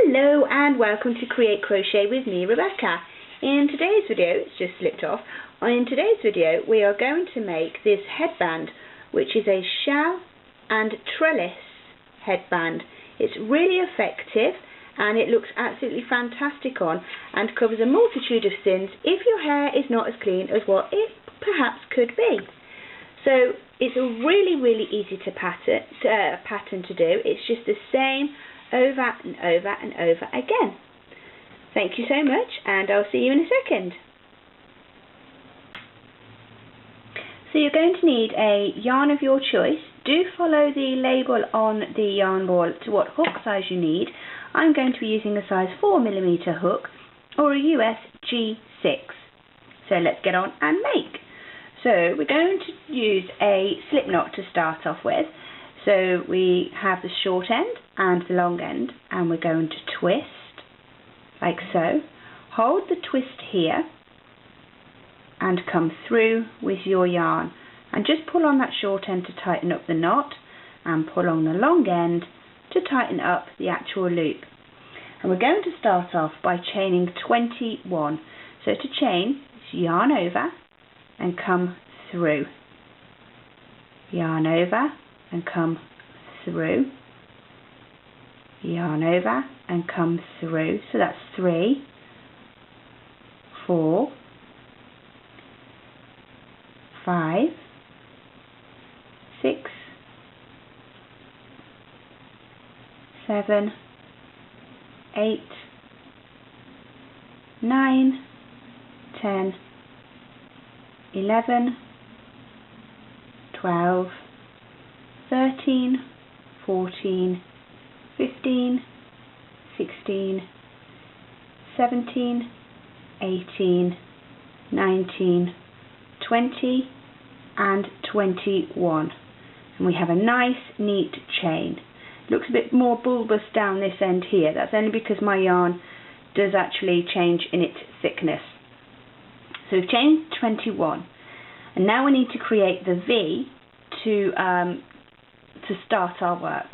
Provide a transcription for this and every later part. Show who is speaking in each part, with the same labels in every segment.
Speaker 1: Hello and welcome to Create Crochet with me, Rebecca. In today's video, it's just slipped off. In today's video we are going to make this headband, which is a shell and trellis headband. It's really effective and it looks absolutely fantastic on and covers a multitude of sins if your hair is not as clean as what it perhaps could be. So it's really easy to pattern to do. It's just the same over and over and over again. Thank you so much, and I'll see you in a second. So you're going to need a yarn of your choice. Do follow the label on the yarn ball to what hook size you need. I'm going to be using a size 4mm hook or a US G6. So let's get on and make. So we're going to use a slip knot to start off with. So we have the short end and the long end, and we're going to twist like so. Hold the twist here and come through with your yarn and just pull on that short end to tighten up the knot and pull on the long end to tighten up the actual loop. And we're going to start off by chaining 21. So to chain, yarn over and come through, yarn over and come through, yarn over and come through. So that's 3, 4, 5, 6, 7, 8, 9, 10, 11, 12, 13, 14, 15, 16, 17, 18, 19, 20 and 21. And we have a nice neat chain. It looks a bit more bulbous down this end here. That's only because my yarn does actually change in its thickness. So we've chained 21. And now we need to create the V to start our work.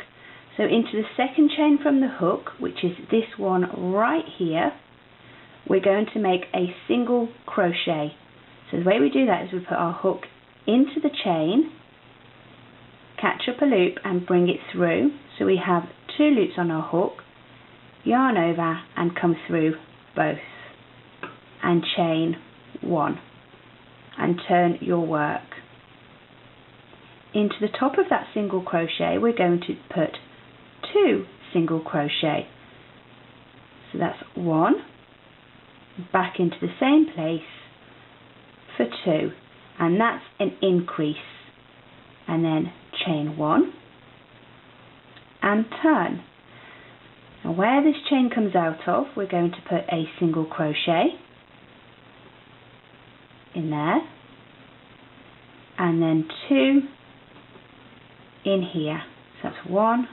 Speaker 1: So into the second chain from the hook, which is this one right here, we're going to make a single crochet. So the way we do that is we put our hook into the chain, catch up a loop and bring it through. So we have 2 loops on our hook, yarn over and come through both and chain 1 and turn your work. Into the top of that single crochet we're going to put 2 single crochet. So that's 1, back into the same place for 2, and that's an increase, and then chain 1 and turn. Now where this chain comes out of, we're going to put a single crochet in there, and then 2 in here. So that's 1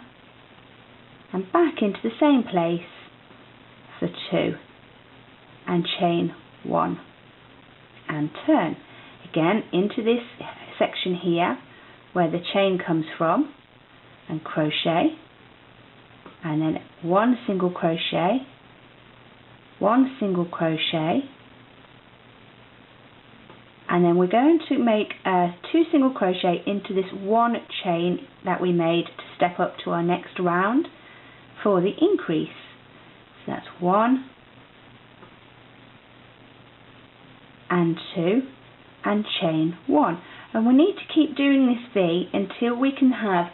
Speaker 1: and back into the same place for 2 and chain 1 and turn. Again into this section here where the chain comes from and crochet, and then 1 single crochet, 1 single crochet, and then we're going to make 2 single crochet into this 1 chain that we made to step up to our next round for the increase. So that's 1 and 2 and chain 1. And we need to keep doing this V until we can have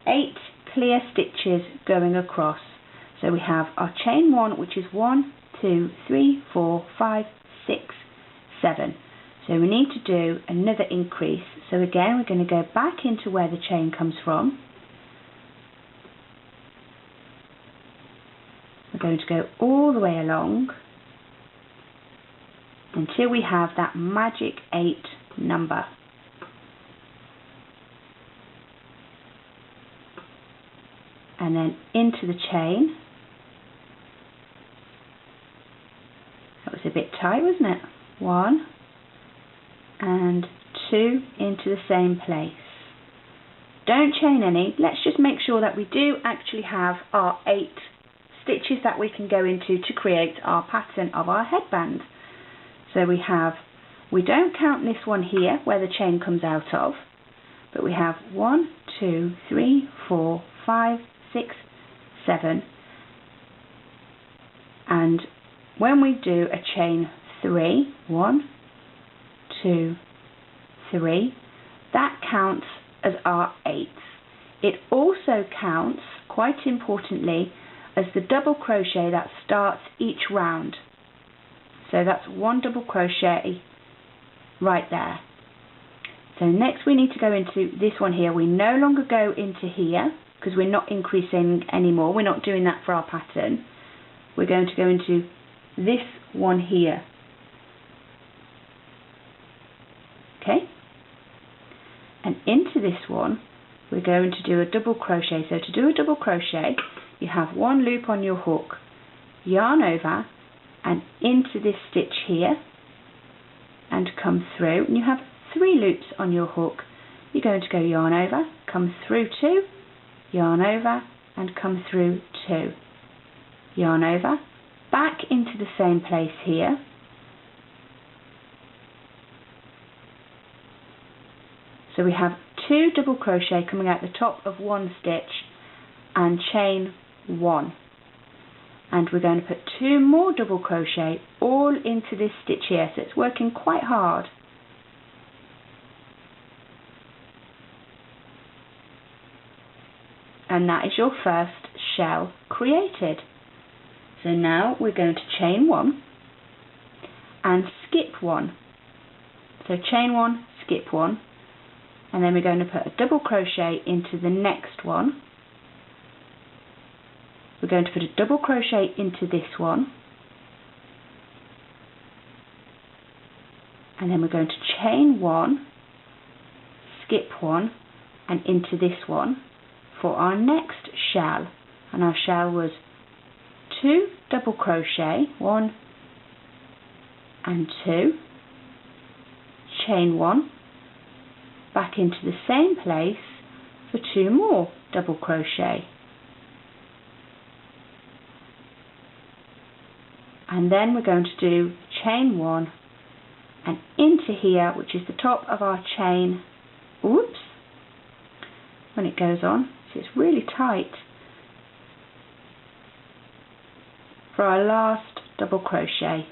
Speaker 1: 8 clear stitches going across. So we have our chain 1, which is 1, 2, 3, 4, 5, 6, 7. So we need to do another increase. So again we're going to go back into where the chain comes from. We're going to go all the way along until we have that magic 8 number. And then into the chain. That was a bit tight, wasn't it? 1 and 2 into the same place. Don't chain any. Let's just make sure that we do actually have our 8 stitches that we can go into to create our pattern of our headband. So we don't count this one here where the chain comes out of, but we have 1, 2, 3, 4, 5, 6, 7, and when we do a chain 3, 1, 2, 3, that counts as our 8th. It also counts, quite importantly, as the double crochet that starts each round. So that's 1 double crochet right there. So next we need to go into this one here. We no longer go into here because we're not increasing anymore. We're not doing that for our pattern. We're going to go into this one here. Okay? And into this one we're going to do a double crochet. So to do a double crochet, you have 1 loop on your hook, yarn over and into this stitch here and come through, and you have 3 loops on your hook. You're going to go yarn over, come through 2, yarn over and come through 2, yarn over, back into the same place here, so we have 2 double crochet coming out the top of 1 stitch and chain 1, and we're going to put 2 more double crochet all into this stitch here, so it's working quite hard. And that is your first shell created. So now we're going to chain 1 and skip 1. So chain 1, skip 1, and then we're going to put a double crochet into the next one. We're going to put a double crochet into this one, and then we're going to chain 1, skip 1 and into this one for our next shell, and our shell was 2 double crochet, 1 and 2, chain 1, back into the same place for 2 more double crochet, and then we're going to do chain 1 and into here, which is the top of our chain, oops, when it goes on, so it's really tight, for our last double crochet,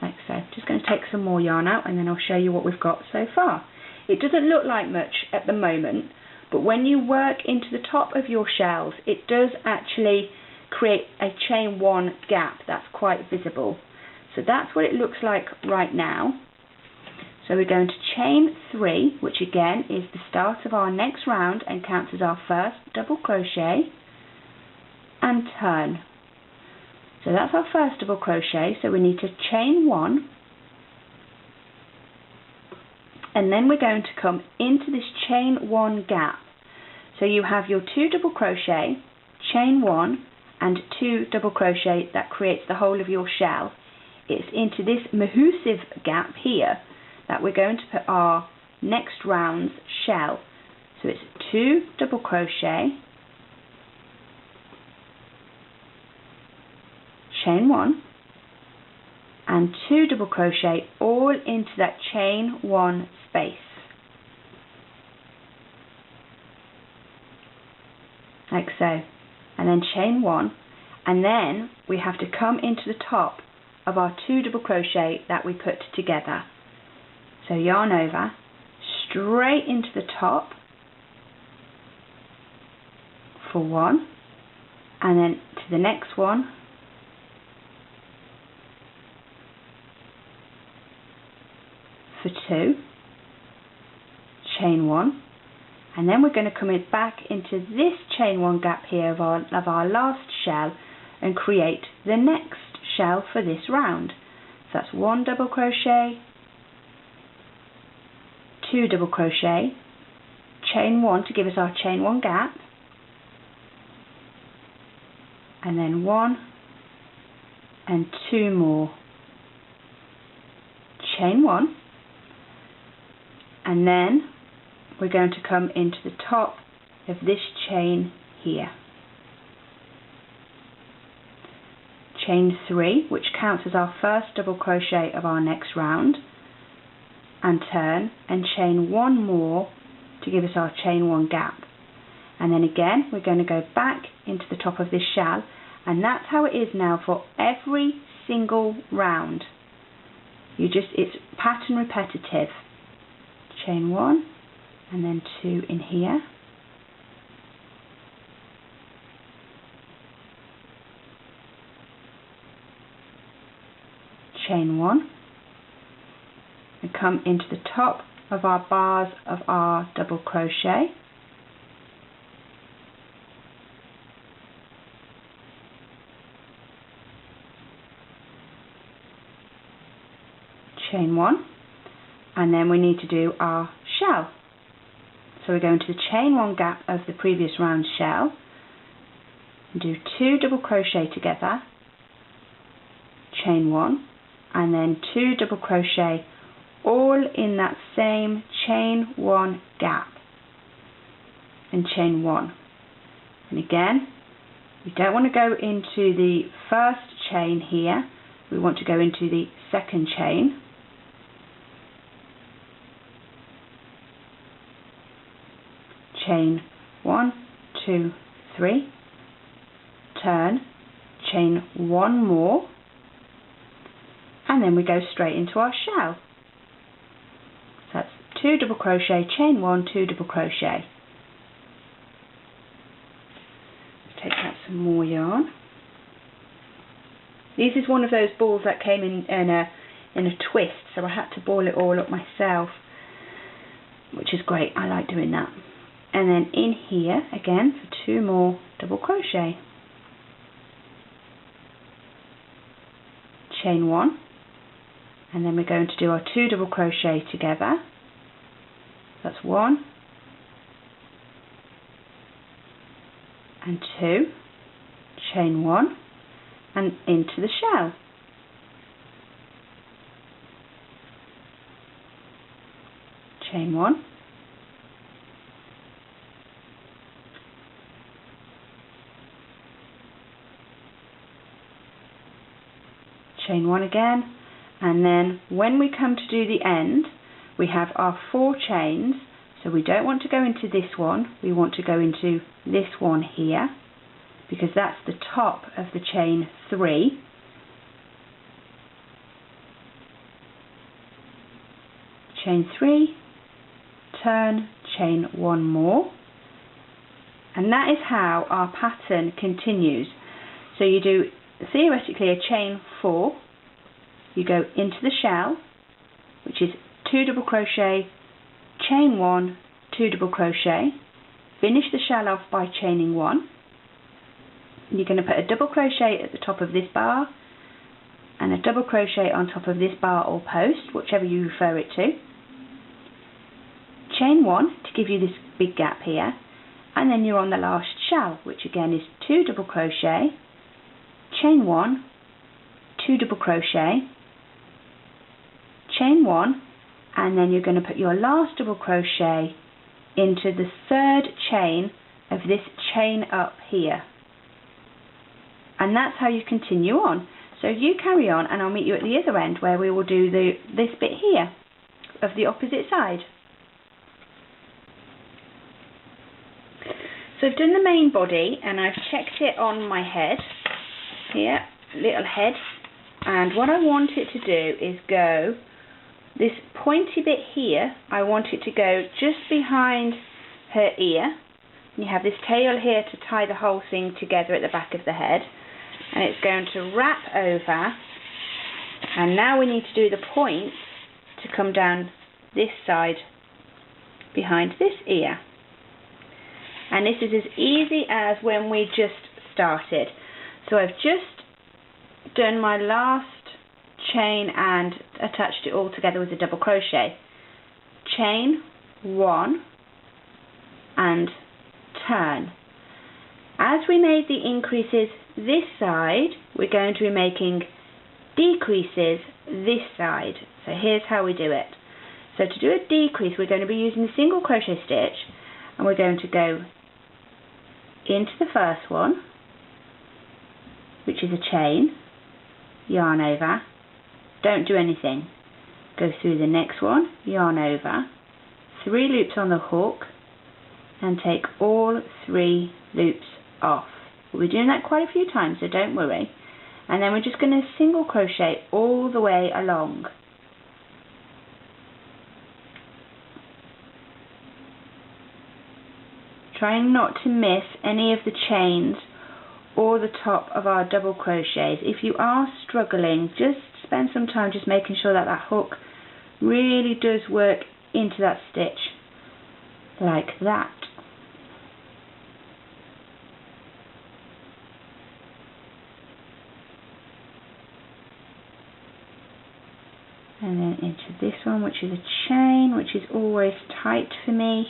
Speaker 1: like so. Just going to take some more yarn out and then I'll show you what we've got so far. It doesn't look like much at the moment, but when you work into the top of your shells, it does actually create a chain 1 gap that's quite visible. So that's what it looks like right now. So we're going to chain 3, which again is the start of our next round and counts as our first double crochet, and turn. So that's our first double crochet, so we need to chain 1, and then we're going to come into this chain 1 gap. So you have your 2 double crochet, chain 1 and 2 double crochet that creates the whole of your shell. It's into this Mahusive gap here that we're going to put our next round's shell. So it's 2 double crochet, chain 1 and 2 double crochet all into that chain 1 space, like so, and then chain 1, and then we have to come into the top of our 2 double crochet that we put together. So yarn over, straight into the top for 1, and then to the next one for 2, chain 1, and then we're going to come back into this chain 1 gap here of our last shell and create the next shell for this round. So that's 1 double crochet, 2 double crochet, chain 1 to give us our chain 1 gap, and then 1 and 2 more, chain 1, and then we're going to come into the top of this chain here. chain 3, which counts as our first double crochet of our next round, and turn and chain 1 more to give us our chain 1 gap. And then again we're going to go back into the top of this shell, and that's how it is now for every single round. It's pattern repetitive. Chain 1 and then 2 in here. Chain 1 and come into the top of our bars of our double crochet. Chain 1, and then we need to do our shell. So we're going to the chain 1 gap of the previous round shell, and do 2 double crochet together, chain 1, and then 2 double crochet all in that same chain 1 gap, and chain 1. And again, we don't want to go into the first chain here, we want to go into the second chain. Chain 1, 2, 3, turn, chain 1 more, and then we go straight into our shell. So that's 2 double crochet, chain 1, 2 double crochet. Take out some more yarn. This is one of those balls that came in a twist, so I had to ball it all up myself, which is great. I like doing that. And then in here again for 2 more double crochet, chain 1, and then we're going to do our 2 double crochet together. That's 1 and 2, chain 1 and into the shell. Chain 1, chain 1 again, and then when we come to do the end we have our 4 chains, so we don't want to go into this one, we want to go into this one here because that's the top of the chain 3. Chain 3, turn, chain 1 more, and that is how our pattern continues. So you do theoretically a chain 4, you go into the shell, which is 2 double crochet, chain 1, 2 double crochet, finish the shell off by chaining 1. You're going to put a double crochet at the top of this bar and a double crochet on top of this bar or post, whichever you refer it to. Chain 1 to give you this big gap here, and then you're on the last shell, which again is 2 double crochet, chain 1, 2 double crochet, chain 1, and then you're going to put your last double crochet into the 3rd chain of this chain up here. And that's how you continue on. So you carry on and I'll meet you at the other end where we will do this bit here of the opposite side. So I've done the main body and I've checked it on my head here, little head, and what I want it to do is go this pointy bit here. I want it to go just behind her ear. You have this tail here to tie the whole thing together at the back of the head, and it's going to wrap over, and now we need to do the point to come down this side behind this ear. And this is as easy as when we just started. So I've just done my last chain and attached it all together with a double crochet. Chain 1 and turn. As we made the increases this side, we're going to be making decreases this side. So here's how we do it. So to do a decrease, we're going to be using the single crochet stitch, and we're going to go into the first one, which is a chain, yarn over, don't do anything, go through the next one, yarn over, 3 loops on the hook, and take all 3 loops off. We'll be doing that quite a few times, so don't worry. And then we're just going to single crochet all the way along. Trying not to miss any of the chains or the top of our double crochets. If you are struggling, just spend some time just making sure that that hook really does work into that stitch like that. And then into this one, which is a chain, which is always tight for me.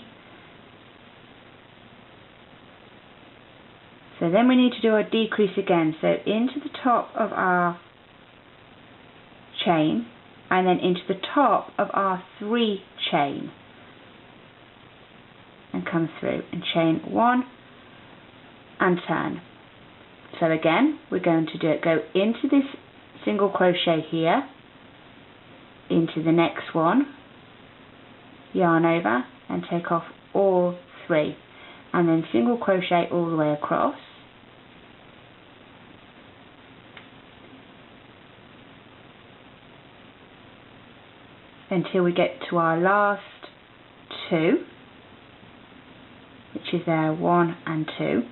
Speaker 1: So then we need to do our decrease again. So into the top of our chain, and then into the top of our 3 chain, and come through and chain 1 and turn. So again, we're going to do it, go into this single crochet here, into the next one, yarn over and take off all 3, and then single crochet all the way across, until we get to our last 2, which is there 1 and 2.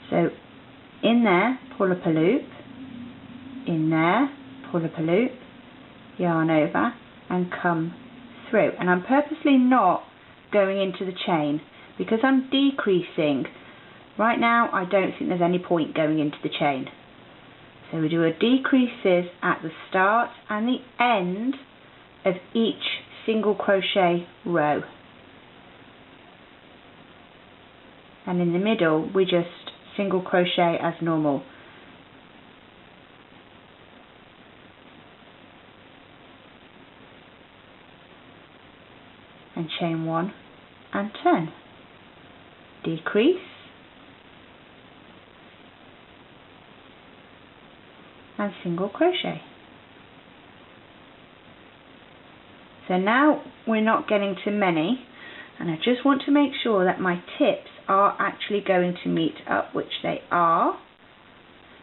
Speaker 1: So in there, pull up a loop, in there, pull up a loop, yarn over and come through. And I'm purposely not going into the chain because I'm decreasing. Right now I don't think there's any point going into the chain. So we do our decreases at the start and the end of each single crochet row. And in the middle we just single crochet as normal. And chain 1 and turn, decrease, and single crochet. So now we're not getting too many, and I just want to make sure that my tips are actually going to meet up, which they are.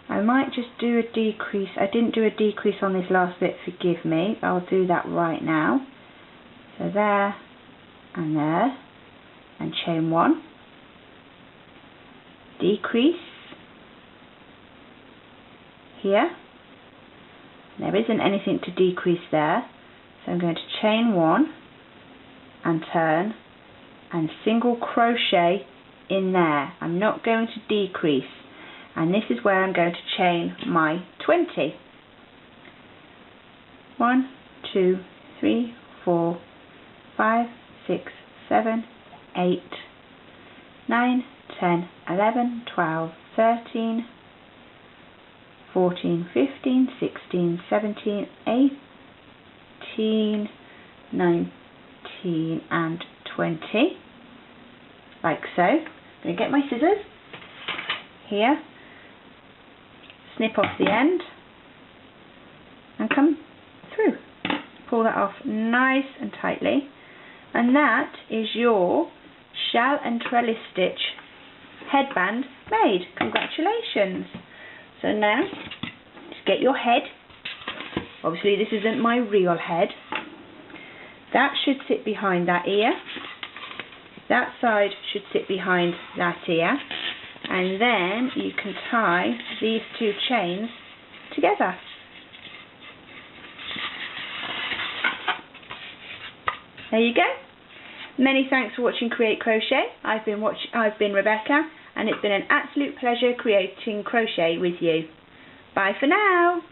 Speaker 1: I might just do a decrease. I didn't do a decrease on this last bit, forgive me. I'll do that right now. So there and there, and chain 1, decrease here. There isn't anything to decrease there, so I'm going to chain 1 and turn and single crochet in there. I'm not going to decrease, and this is where I'm going to chain my 20. 1, 2, 3, 4, 5, 6, 7, 8, 9, 10, 11, 12, 13, 14, 15, 16, 17, 18, 19 and 20, like so. I'm going to get my scissors here, snip off the end and come through. Pull that off nice and tightly, and that is your shell and trellis stitch headband made. Congratulations. So now just get your head. Obviously this isn't my real head. That should sit behind that ear, that side should sit behind that ear, and then you can tie these 2 chains together. There you go. Many thanks for watching Create Crochet. I've been Rebecca, and it's been an absolute pleasure creating crochet with you. Bye for now.